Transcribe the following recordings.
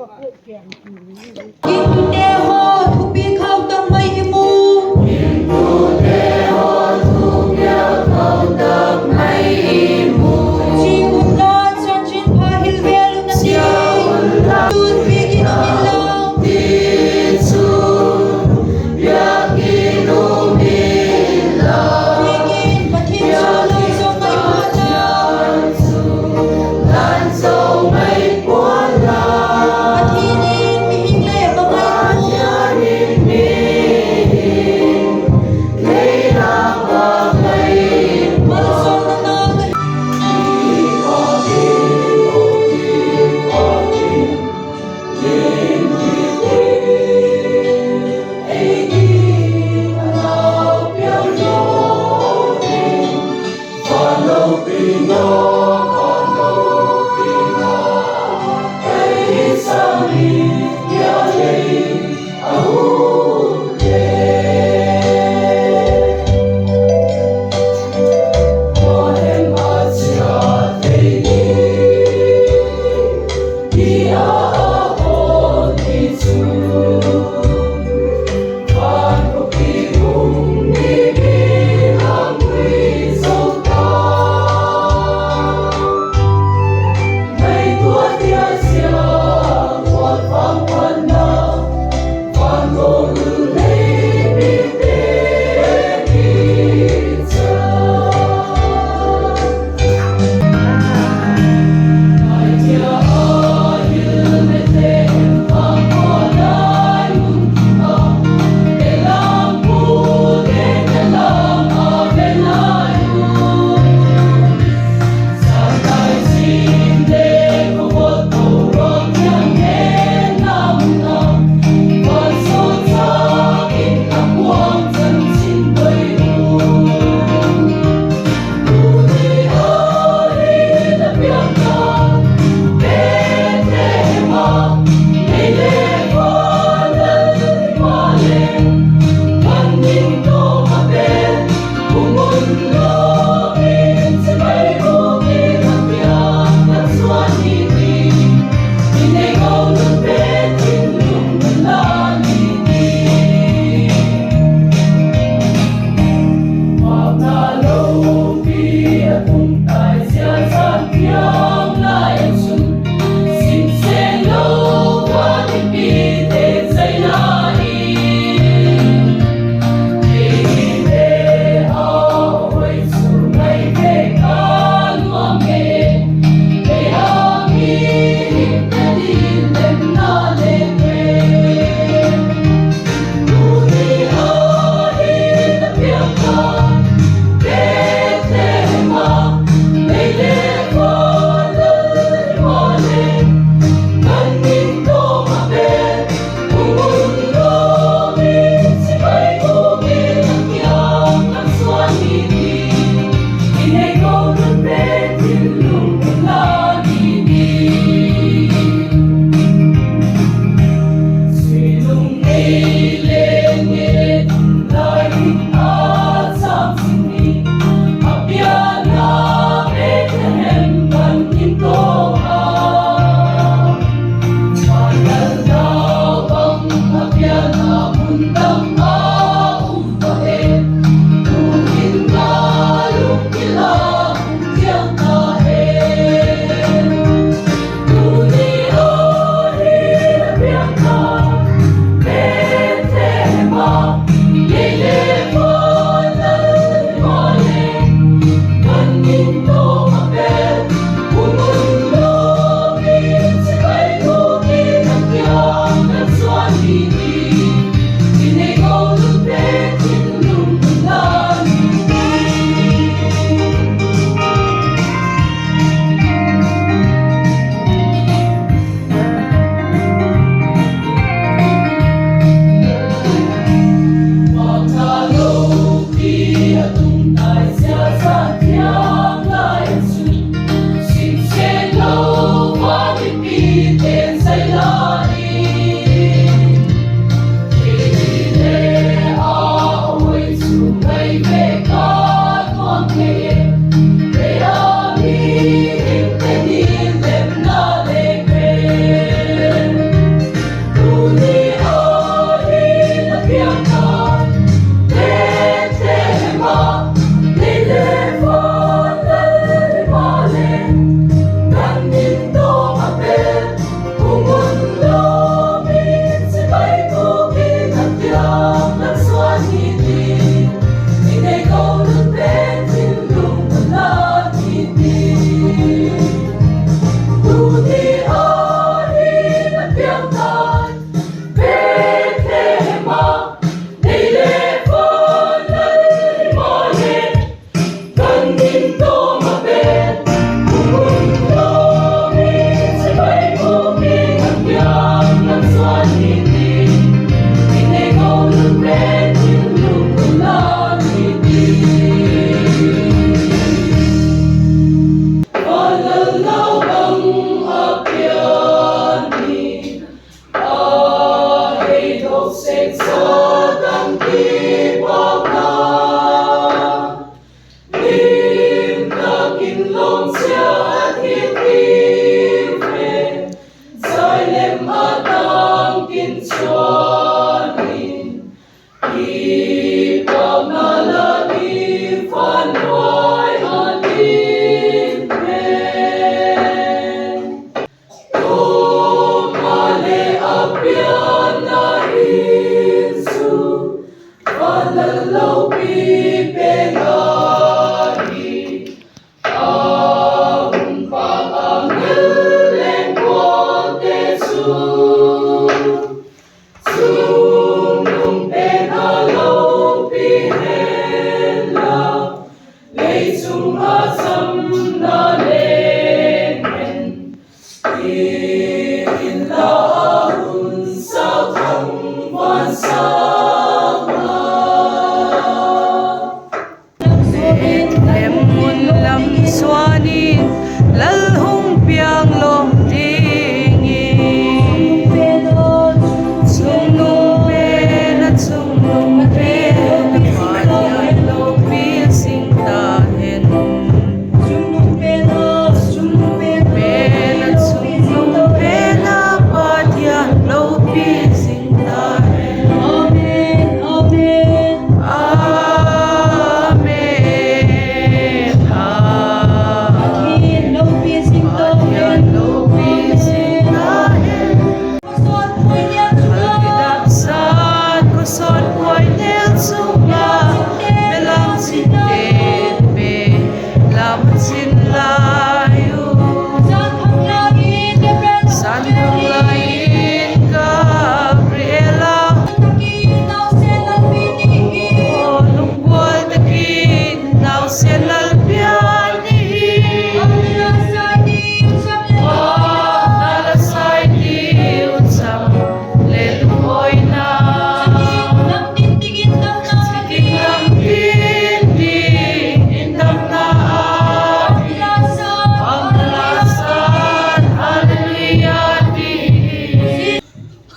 Intuneho thupi khau tang mai imu chi unna chan chin pha hil vel na ti tun bigin ilau bigin pathin solo so mai pata pathinin mihin le bangai mal sol na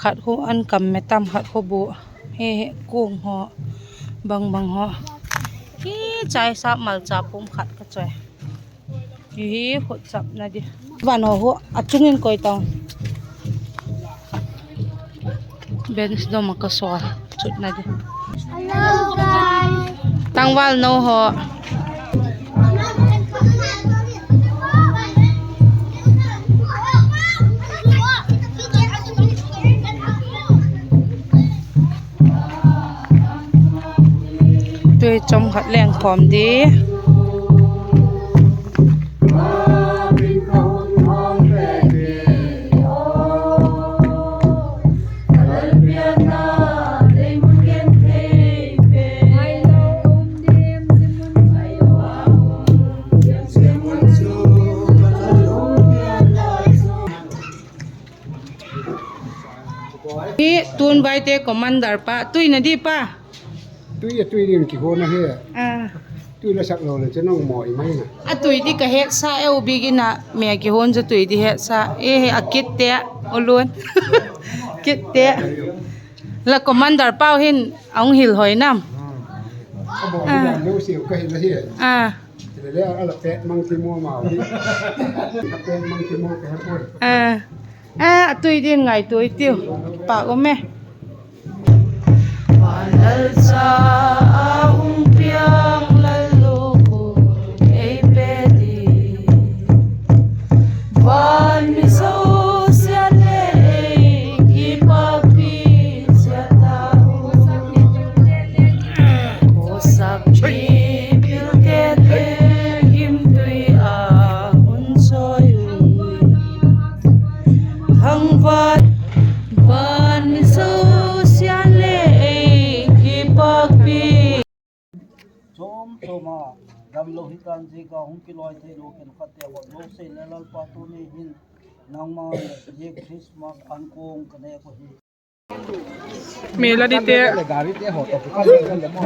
ขัดหูอันกำไม่ตั้มขัดหูบุเฮ่กุ้งหอบังหอฮีใจซับมาจับผมขัดก็ใจฮีขดจับนะดิวันหัวอัดจุงินก่อยตองเบนส์ดมก็สวยจุดนะดิ Hello guys. ตั้งวันโนหอด้วยจมขัดแรงความดีนี่ตูนใบเตะกับมันดาร์ป้าตุ้ยนะดิป้าตุ้ยนี่กี่คนนะเฮ้ย อ่า ตุ้ยละสักโลเลยจะน้องหมอยไหมนะ อะตุยที่ก็เฮ็ดซาเอลบิกินะเมียกี่คนจะตุยที่เฮ็ดซาอะกิดเตะอล้วนกิดเตะแล้วก็มันดาร์เป้าเห็นเอาหิลหอยน้ำเขาบอกว่าเลี้ยวเสียวก็เห็นละเฮ้ยแต่แล้วอะไรแปะมังคีมัวเมาที่ถ้าเป็นมังคีมัวก็ให้พูดตุยที่ไงตุยติวปากก็แม่Walal sa umpiang laluko ay pwede Van miso siya leeg ipagpit siya tao Kosak chipil kete himdoy ahon soyoy Hang van miso siya Soma dam lohikan jika hung kiloi thei lo ken khatia wa lo se lelal pa tu ni hin nangma ye Christmas ankong kane ko hi Mela di te gari te ho to kan le mo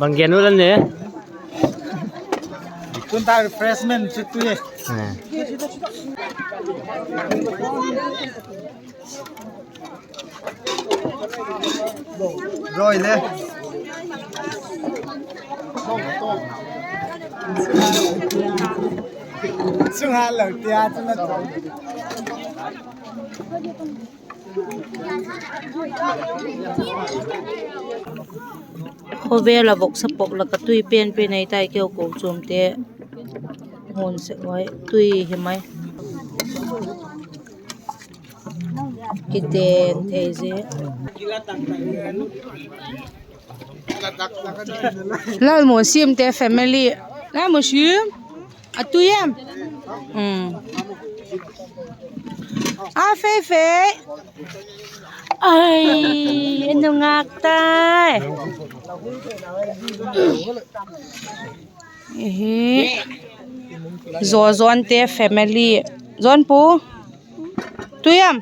Banggen ulan ne Kunta refreshment situ ye. Rồi lên. Sung ha lẩu tia cho nó trống. Khô ve là bọc sắp bọc là cái tùy bên này tay kêu cổ chùm tê hồn sẽ gói tùy hiểm mấy Kiten teze. Lal mo sim te family. Lal mo sim. Atuyam. Fe. Ay, ano nga tay? Zon te family. Zon po. Tuyam.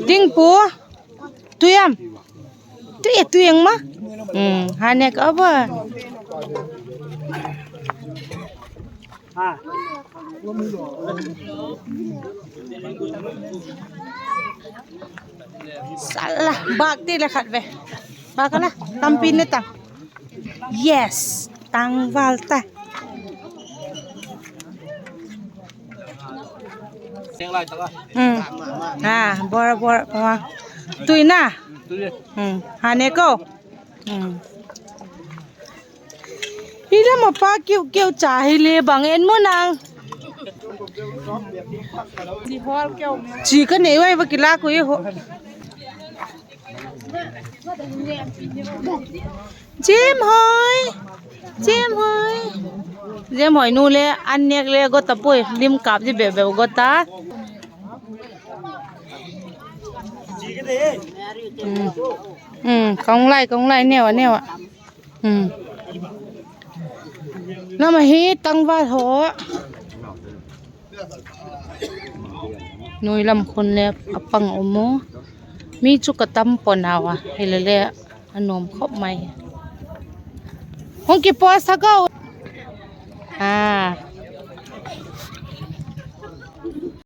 Ding po. Tuyam. Tuyang ma. Hanek apa? Salah, bakti lekat be. Bakalah, tampin ni tang. Yes, tang valta. Bora pama. Tui na. Haneko. Ida mapa kiu chahile bangen mo nang. Chỉ cái này vậy cái lá của yêu chim hỏi nu le ăn nhẹ le có tập bôi lim cạp gì bể có ta công lại nèo ạ nó mà hít tăng va thổ nuôi làm con lẹ apang omo mi chu ka tam pon hawa helele anom khop mai hong ki po sa go